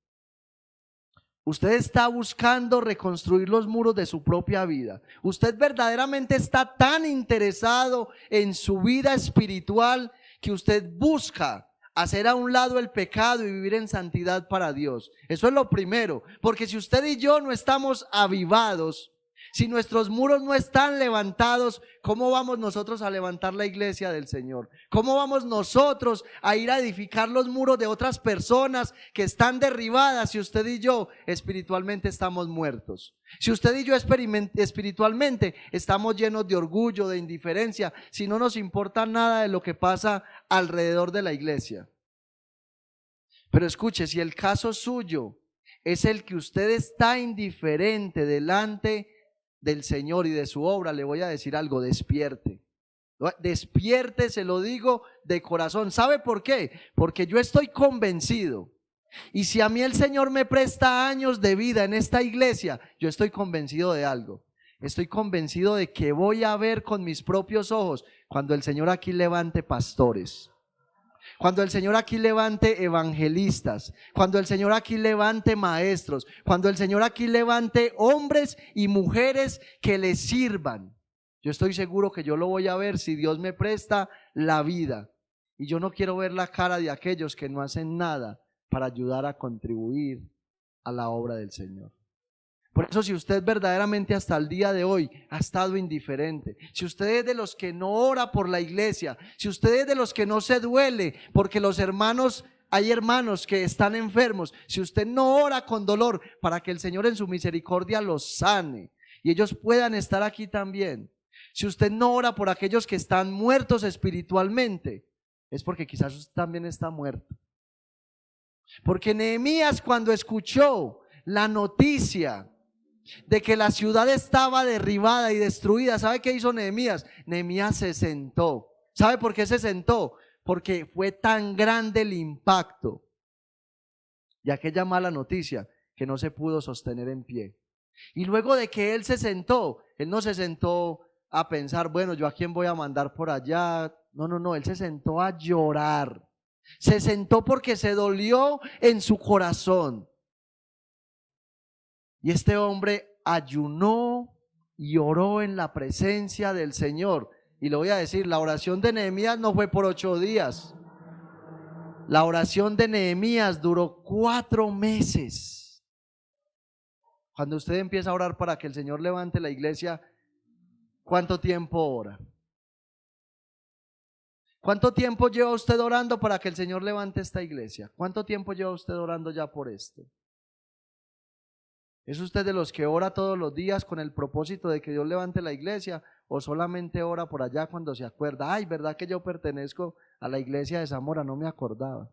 Usted está buscando reconstruir los muros de su propia vida. Usted verdaderamente está tan interesado en su vida espiritual que usted busca hacer a un lado el pecado y vivir en santidad para Dios. Eso es lo primero, porque si usted y yo no estamos avivados, si nuestros muros no están levantados, ¿cómo vamos nosotros a levantar la iglesia del Señor? ¿Cómo vamos nosotros a ir a edificar los muros de otras personas que están derribadas si usted y yo espiritualmente estamos muertos? Si usted y yo espiritualmente estamos llenos de orgullo, de indiferencia, si no nos importa nada de lo que pasa alrededor de la iglesia. Pero escuche, si el caso suyo es el que usted está indiferente delante del Señor y de su obra, le voy a decir algo: despierte. Despierte, se lo digo de corazón. ¿Sabe por qué? Porque yo estoy convencido, y si a mí el Señor me presta años de vida en esta iglesia, yo estoy convencido de algo. Estoy convencido de que voy a ver con mis propios ojos cuando el Señor aquí levante pastores, cuando el Señor aquí levante evangelistas, cuando el Señor aquí levante maestros, cuando el Señor aquí levante hombres y mujeres que le sirvan. Yo estoy seguro que yo lo voy a ver si Dios me presta la vida. Y yo no quiero ver la cara de aquellos que no hacen nada para ayudar a contribuir a la obra del Señor. Por eso, si usted verdaderamente hasta el día de hoy ha estado indiferente, si usted es de los que no ora por la iglesia, si usted es de los que no se duele porque los hermanos, hay hermanos que están enfermos, si usted no ora con dolor para que el Señor en su misericordia los sane y ellos puedan estar aquí también, si usted no ora por aquellos que están muertos espiritualmente, es porque quizás usted también está muerto. Porque Nehemías, cuando escuchó la noticia de que la ciudad estaba derribada y destruida, ¿sabe qué hizo Nehemías? Nehemías se sentó. ¿Sabe por qué se sentó? Porque fue tan grande el impacto de aquella mala noticia que no se pudo sostener en pie. Y luego de que él se sentó, él no se sentó a pensar, bueno, ¿yo a quién voy a mandar por allá? No, él se sentó a llorar. Se sentó porque se dolió en su corazón. Y este hombre ayunó y oró en la presencia del Señor. Y le voy a decir, la oración de Nehemías no fue por 8 días. La oración de Nehemías duró 4 meses. Cuando usted empieza a orar para que el Señor levante la iglesia, ¿cuánto tiempo ora? ¿Cuánto tiempo lleva usted orando para que el Señor levante esta iglesia? ¿Cuánto tiempo lleva usted orando ya por esto? ¿Es usted de los que ora todos los días con el propósito de que Dios levante la iglesia, o solamente ora por allá cuando se acuerda? Ay, ¿verdad que yo pertenezco a la iglesia de Zamora? No me acordaba.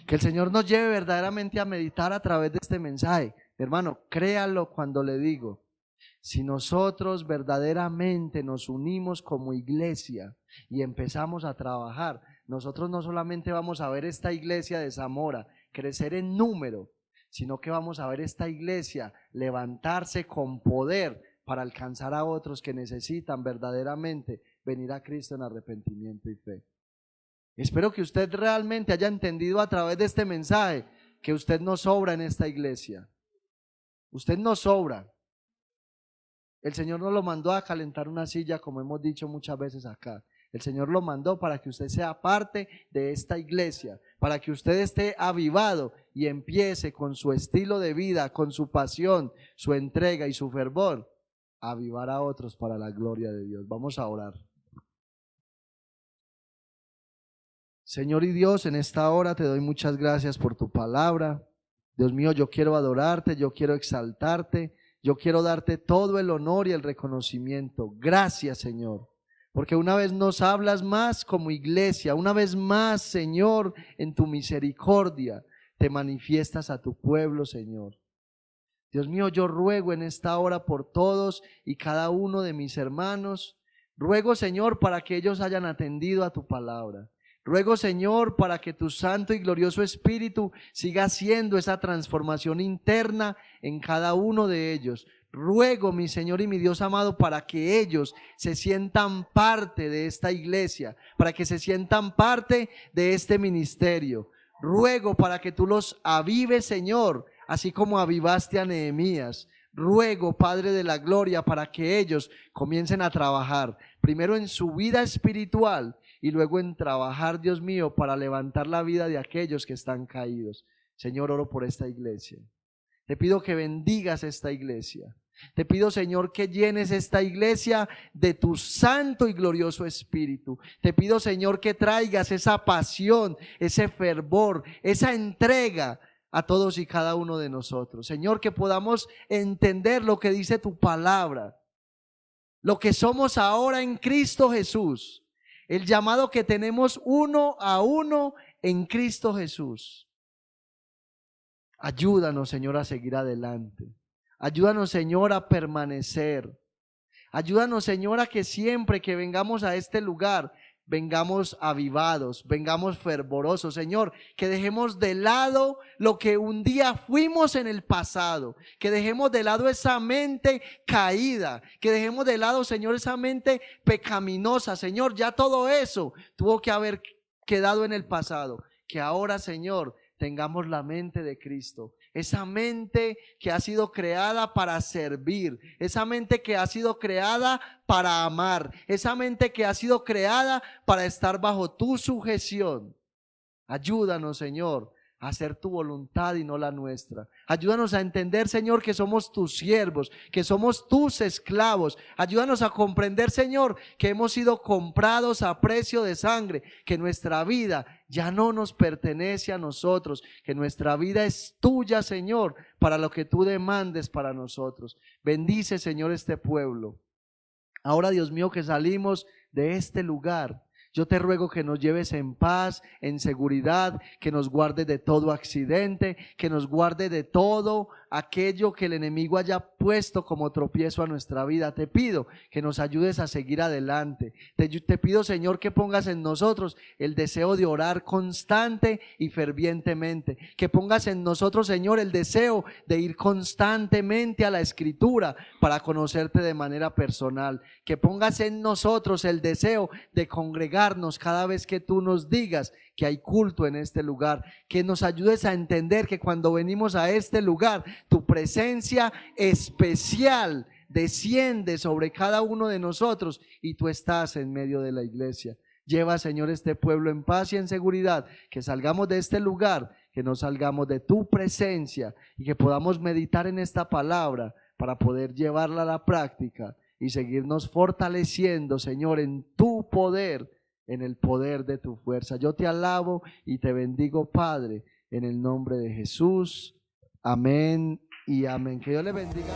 Que el Señor nos lleve verdaderamente a meditar a través de este mensaje. Hermano, créalo cuando le digo, si nosotros verdaderamente nos unimos como iglesia y empezamos a trabajar, nosotros no solamente vamos a ver esta iglesia de Zamora crecer en número, sino que vamos a ver esta iglesia levantarse con poder para alcanzar a otros que necesitan verdaderamente venir a Cristo en arrepentimiento y fe. Espero que usted realmente haya entendido a través de este mensaje que usted no sobra en esta iglesia. Usted no sobra. El Señor no lo mandó a calentar una silla, como hemos dicho muchas veces acá. El Señor lo mandó para que usted sea parte de esta iglesia, para que usted esté avivado y empiece con su estilo de vida, con su pasión, su entrega y su fervor, a avivar a otros para la gloria de Dios. Vamos a orar. Señor y Dios, en esta hora te doy muchas gracias por tu palabra. Dios mío, yo quiero adorarte, yo quiero exaltarte, yo quiero darte todo el honor y el reconocimiento. Gracias, Señor, porque una vez nos hablas más como iglesia, una vez más, Señor, en tu misericordia te manifiestas a tu pueblo, Señor. Dios mío, yo ruego en esta hora por todos y cada uno de mis hermanos. Ruego, Señor, para que ellos hayan atendido a tu palabra. Ruego, Señor, para que tu santo y glorioso Espíritu siga haciendo esa transformación interna en cada uno de ellos. Ruego, mi Señor y mi Dios amado, para que ellos se sientan parte de esta iglesia, para que se sientan parte de este ministerio. Ruego para que tú los avives, Señor, así como avivaste a Nehemías. Ruego, Padre de la gloria, para que ellos comiencen a trabajar, primero en su vida espiritual y luego en trabajar, Dios mío, para levantar la vida de aquellos que están caídos. Señor, oro por esta iglesia. Te pido que bendigas esta iglesia. Te pido, Señor, que llenes esta iglesia de tu santo y glorioso Espíritu. Te pido, Señor, que traigas esa pasión, ese fervor, esa entrega a todos y cada uno de nosotros. Señor, que podamos entender lo que dice tu palabra, lo que somos ahora en Cristo Jesús, el llamado que tenemos uno a uno en Cristo Jesús. Ayúdanos, Señor, a seguir adelante. Ayúdanos, Señor, a permanecer. Ayúdanos, Señor, a que siempre que vengamos a este lugar, vengamos avivados, vengamos fervorosos, Señor, que dejemos de lado lo que un día fuimos en el pasado, que dejemos de lado esa mente caída, que dejemos de lado, Señor, esa mente pecaminosa, Señor, ya todo eso tuvo que haber quedado en el pasado, que ahora, Señor, tengamos la mente de Cristo, esa mente que ha sido creada para servir, esa mente que ha sido creada para amar, esa mente que ha sido creada para estar bajo tu sujeción. Ayúdanos, Señor, a hacer tu voluntad y no la nuestra. Ayúdanos a entender, Señor, que somos tus siervos, que somos tus esclavos. Ayúdanos a comprender, Señor, que hemos sido comprados a precio de sangre, que nuestra vida ya no nos pertenece a nosotros, que nuestra vida es tuya, Señor, para lo que tú demandes para nosotros. Bendice, Señor, este pueblo. Ahora, Dios mío, que salimos de este lugar, yo te ruego que nos lleves en paz, en seguridad, que nos guardes de todo accidente, que nos guarde de todo aquello que el enemigo haya puesto como tropiezo a nuestra vida. Te pido que nos ayudes a seguir adelante. Te pido, Señor, que pongas en nosotros el deseo de orar constante y fervientemente. Que pongas en nosotros, Señor, el deseo de ir constantemente a la Escritura para conocerte de manera personal. Que pongas en nosotros el deseo de congregarnos cada vez que tú nos digas que hay culto en este lugar, que nos ayudes a entender que cuando venimos a este lugar, tu presencia especial desciende sobre cada uno de nosotros y tú estás en medio de la iglesia. Lleva, Señor, este pueblo en paz y en seguridad, que salgamos de este lugar, que no salgamos de tu presencia y que podamos meditar en esta palabra para poder llevarla a la práctica y seguirnos fortaleciendo, Señor, en tu poder, en el poder de tu fuerza. Yo te alabo y te bendigo, Padre, en el nombre de Jesús. Amén y amén. Que Dios le bendiga.